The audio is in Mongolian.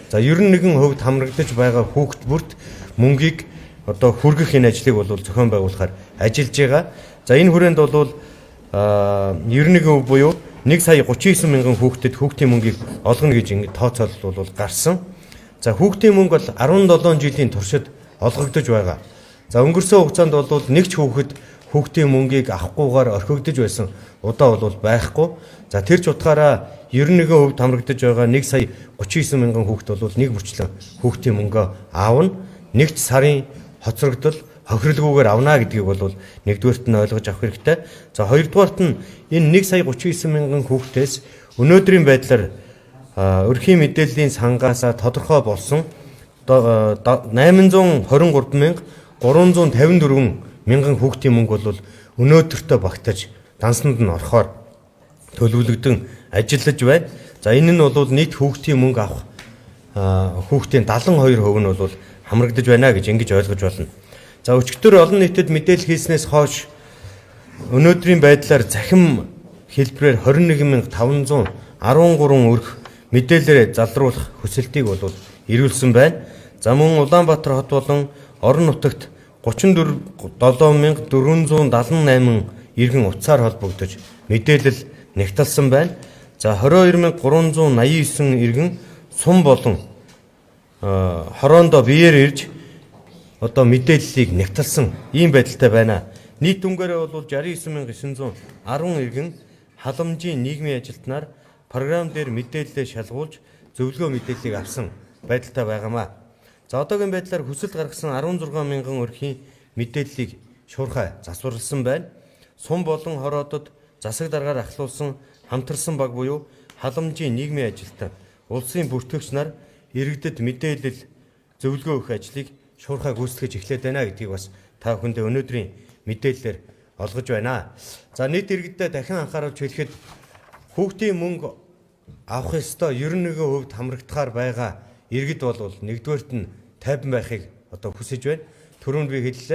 За 91% хамрагдаж байгаа хүүхд бүрт мөнгийг одоо хүргэх энэ ажлыг бол зохион байгуулахаар ажиллаж байгаа. За энэ хүрээнд бол 91% буюу 1 сая 39 мянган хүүхдэд хүүхдийн мөнгийг олгоно гэж ингэ тооцоолол бол гарсан. За хүүхдийн мөнгө бол 17 жилийн туршид олгогдож байгаа. За өнгөрсөн хугацаанд бол нэг ч хүүхдийн мөнгийг авахгүйгээр орхигдож байсан удаа бол байхгүй. За тэр ч утгаараа 91% хамрагдаж байгаа 1 сая 39 мянган хүүхд бол нэг бүрчлэн хүүхдийн мөнгөө аавна. Нэгд сарын хоцрогдол хохирлгүйгээр авна гэдгийг бол нэгдүгээрт нь ойлгож авах хэрэгтэй. За хоёрдугаарт нь энэ 1 сая 39 мянган хүүхдээс өнөөдрийн байдлаар өрхийн мэдээллийн сангаас тодорхой болсон 823,354 мянган хүүхдийн мөнгө бол өнөөдөртөө багтаж дансанд нь орохоор төлөвлөгдөн ажиллаж байна. За энэ нь бол нийт хүүхдийн мөнгө авах хүүхдийн 72% нь бол хамрагдаж байна гэж ингэж ойлгож байна. За өчигдөр олон нийтэд мэдээлэл хийснээс хойш өнөөдрийн байдлаар захим хэлбэрээр 21,513 өрх мэдээлэлээр залруулах хүсэлтийг бол ирүүлсэн байна. За мөн Улаанбаатар хот болон орон нутагт 34,478 иргэн утсаар холбогдож мэдээлэл нэгтэлсэн байна. За 22,389 иргэн сум болон хороондоо биеэр ирж одоо мэдээллийг нэгтэлсэн ийм байдалтай байна. Нийт дүнгээрээ бол 69,910 иргэн халамжийн нийгмийн ажилтнаар програм дээр мэдээлэлээ шалгуулж зөвлөгөө мэдээллийг авсан байдалтай байгаамаа. За одоогийн байдлаар хүсэл гаргасан 16 мянган өрхийн мэдээллийг шуурхай засварласан байна. Сум болон хороодод засаг даргаар ахлуулсан хамтарсан баг буюу халамжийн нийгмийн ажилтан улсын бүртгэгч нар иргэдэд мэдээлэл зөвлөгөө өгөх ажлыг шуурхай гүйцэтгэж эхлээд байна гэдгийг бас та бүхэндээ өнөөдрийн мэдээллээр олгож байна. За нийт иргэдэд дахин анхааруулж хэлэхэд хүүхдийн мөнгө авах ёстой 91% хамрагдахаар байгаа иргэд бол нэгдүгээрт нь 50 байхыг одоо хүсэж байна. Түрүүнд би хэллээ.